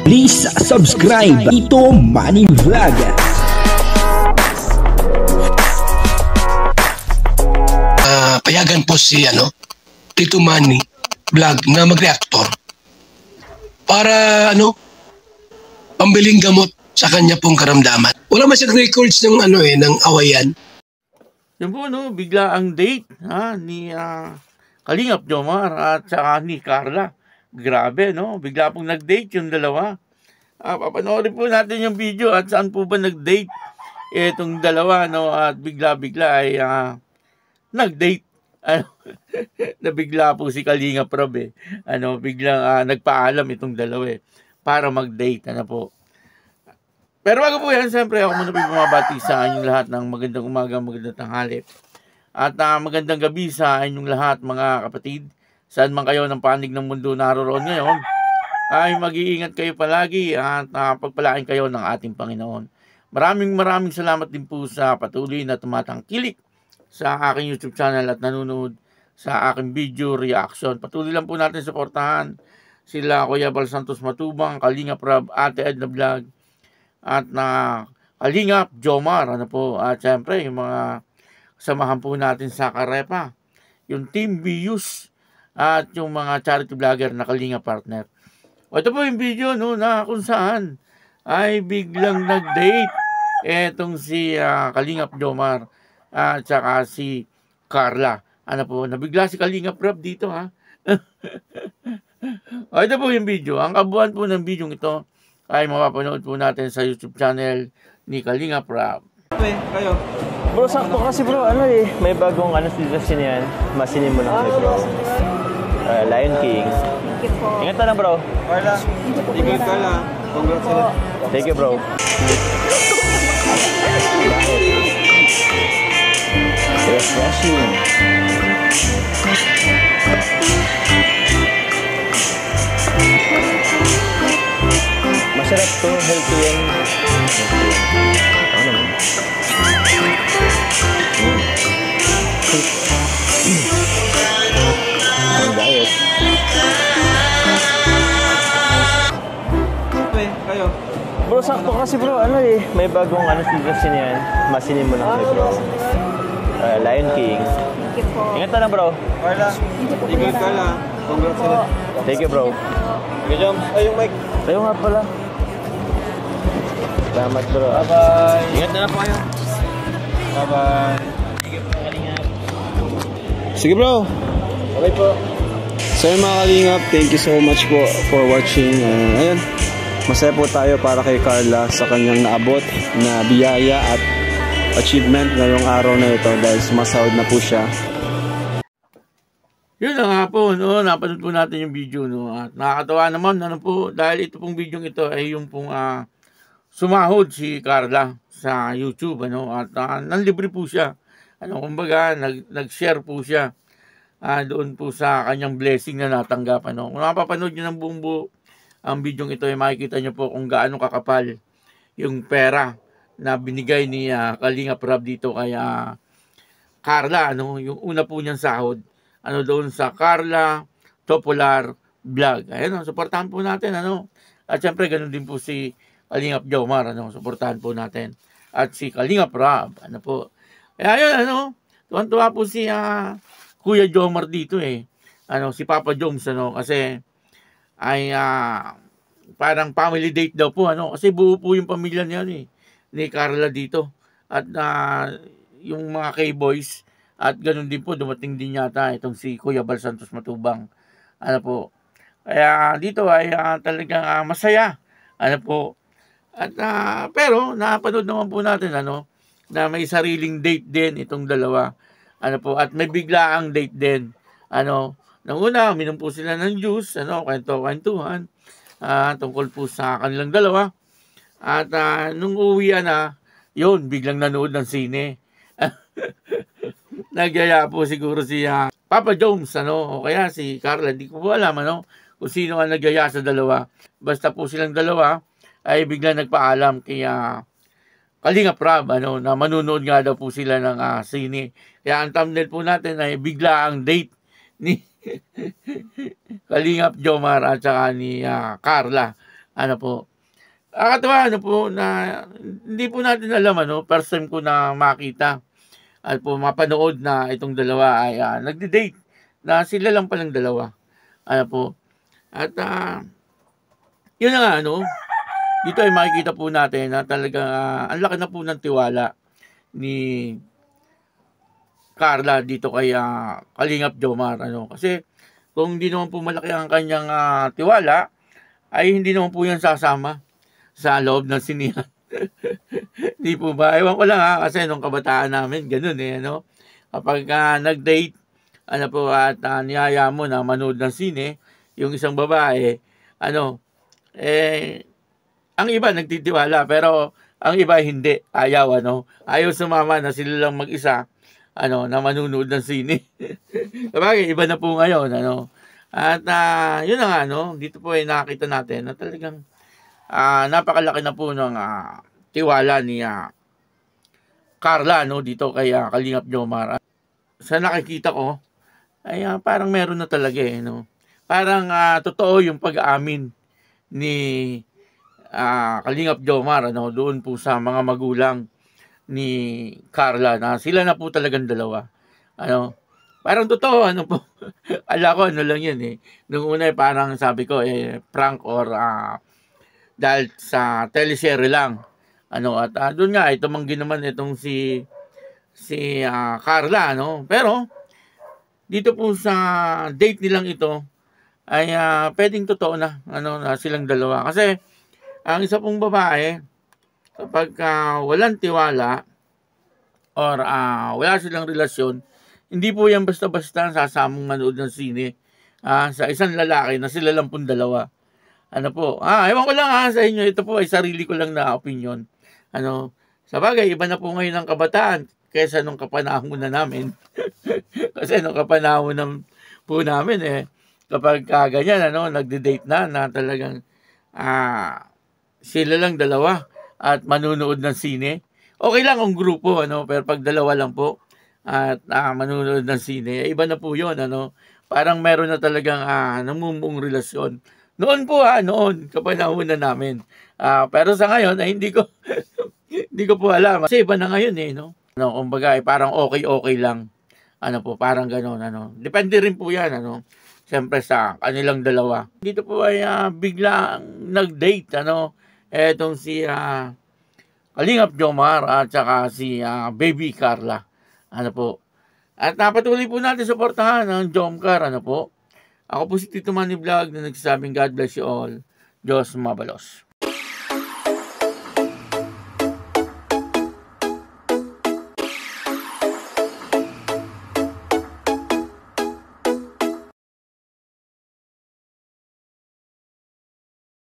Please subscribe Ito Manny Vlog. Payagan po si Tito Manny Vlog na mag-reactor para pambiling gamot sa kanya pong karamdaman. Wala man siyang records ng ng awayan. Yan po bigla ang date ni Kalingap Jomar at saka ni Carla. Grabe, bigla pong nag-date yung dalawa. Papanoorin po natin yung video at saan po ba nag-date itong dalawa, at bigla-bigla ay nag-date. Nabigla po si Kalingap Rob biglang nagpaalam itong dalawa para mag-date po. Pero bago po yan, siyempre ako muna po bumabati sa inyong lahat ng magandang umaga, magandang tanghali. At magandang gabi sa inyong lahat mga kapatid. Saan man kayo ng panig ng mundo naroroon ngayon, ay mag-iingat kayo palagi at pagpalain kayo ng ating Panginoon. Maraming salamat din po sa patuloy na tumatangkilik sa aking YouTube channel at nanonood sa aking video reaction. Patuloy lang po natin suportahan sila Kuya Bal Santos Matubang, Kalingap Rob, Ate Edna Vlog, at Kalingap Jomar. At syempre yung mga kasamahan po natin sa Karepa, yung Team Bius, at yung mga charity vlogger na Kalingap partner. Ito po yung video na kung saan ay biglang nag-date etong si Kalingap Jomar at saka si Carla. Nabigla si Kalingap Rob dito ito po yung video. Ang kabuuan po ng video ito ay mapapanood po natin sa YouTube channel ni Kalingap Rob. Kayo. Bro, sakto kasi bro, may bagong season yan. Masinin mo na kami bro. Lion King. Ingat na lang bro. Carla, ingat ka lang. Congratulations. Thank you bro. Refreshing. Masarap to, healthy yan. Ano naman? Ang diet. Kayo. Bro, sakto kasi bro, may bagong season yan. Masinin mo na kami bro. Lion King. Ingat na lang bro. Carla, ingat ka lang. Congratulations. Thank you bro. Okay, Jom. Ay, yung mic. Tayo nga pala. Salamat bro. Bye-bye. Ingat na lang po kayo. Bye-bye. Sige bro. Okay po. So yung mga Kalingap, thank you so much po for watching. Ayun, masaya po tayo para kay Carla sa kanyang naabot na biyaya at achievement ngayong araw na ito dahil sumasahod na po siya. Yun na nga po, napanood po natin yung video, at nakakatawa naman, dahil ito pong video ito ay yung pong sumahod si Carla sa YouTube, at nanlibre po siya. Kumbaga, nag-share po siya doon po sa kanyang blessing na natanggap. Kung napapanood nyo ng buong buo ang video ito, ay makikita nyo po kung gaano kakapal yung pera na binigay ni Kalingap Rob dito kay Carla. Yung una po niyang sahod. Doon sa Carla Popular Vlog. Ayan, supportahan po natin. At syempre, ganun din po si Kalingap Jomar. Supportahan po natin. At si Kalingap Rob. Po. Kaya yun, tuwan-tuwa po si Kuya Jomar dito si Papa Joms, kasi ay parang family date daw po, kasi buo po yung pamilya niya ni Carla dito. At yung mga K-boys, at ganun din po, dumating din yata itong si Kuya Bal Santos Matubang. Po. Kaya dito ay talagang masaya. Po. At pero napanood naman po natin na may sariling date din itong dalawa. Po, at may biglaang date din. Nang una, minom po sila ng juice, kwento-kwentuhan tungkol po sa kanilang dalawa. At nung uwian yun, biglang nanood ng sine. Nagyaya po siguro si Papa Jones, o kaya si Carla, hindi ko po alam, kung sino ang nagyaya sa dalawa. Basta po silang dalawa ay biglang nagpaalam kay Kalingap Rob, na manunood nga daw po sila ng sine. Kaya ang thumbnail po natin ay bigla ang date ni Kalingap Jomar at saka ni Carla. Ano po. Nakakatawa ano po na hindi po natin alam ano, first time ko na makita at po mapanood na itong dalawa ay nagde-date na sila lang palang dalawa. Ano po. At yun na nga ano, dito ay makikita po natin na talagang ang laki na po ng tiwala ni Carla dito kay Kalingap Jomar ano. Kasi kung hindi naman po malaki ang kanyang tiwala, ay hindi naman po yan sasama sa loob ng sinihan. Di po ba? Ewan ko lang kasi nung kabataan namin, ganun ano. Kapag nag-date, ano po, at niyaya mo na manood ng sine, yung isang babae, ano, ang iba nagtitiwala, pero ang iba hindi. Ayaw, ano. Ayaw sumama na sila lang mag-isa, ano, na manunood ng sine. Sabagay, iba na po ngayon, ano. At yun na nga, no, dito po ay nakita natin na talagang napakalaki na po ng tiwala ni Carla, no, dito kay Kalingap Jomar. Sa nakikita ko, ay parang meron na talaga no. Parang totoo yung pag-aamin ni Kalingap Jomar, ano, doon po sa mga magulang ni Carla na sila na po talagang dalawa. Ano, parang totoo, ano po. Ala ko, ano lang yun Nung una parang sabi ko, prank or dahil sa teleserye lang. Ano, at doon nga, tumanggi naman itong si Carla, no? Pero, dito po sa date nilang ito, ay pwedeng totoo na, ano, na silang dalawa. Kasi, ang isa pong babae, kapag walang tiwala, or wala silang relasyon, hindi po yan basta-basta sasamang manood ng sine sa isang lalaki na sila lang pong dalawa. Ano po, ewan ko lang sa inyo, ito po ay sarili ko lang na opinion. Ano, sabagay, iba na po ngayon ang kabataan kaysa nung kapanahon na namin. Kasi nung kapanahon po namin kapag ganyan, ano, nagde-date na talagang sila lang dalawa at manunood ng sine. Okay lang ang grupo, ano, pero pag dalawa lang po, at manunood ng sine, iba na po yun, ano. Parang meron na talagang namumuong relasyon. Noon po noon, kapanahon na namin. Pero sa ngayon, ay hindi ko hindi ko po alam. Kasi iba na ngayon no. Ano, kumbaga, parang okay lang. Ano po, parang gano'n, ano. Depende rin po yan, ano. Siyempre sa kanilang dalawa. Dito po ay biglang nag-date, ano. Etong si Kalingap Jomar at saka si Baby Carla. Ano po. At patuloy po natin suportahan ang Jomcar. Ano po. Ako po si Tito Manny Vlog na nagsasabing God bless you all. Diyos mabalos.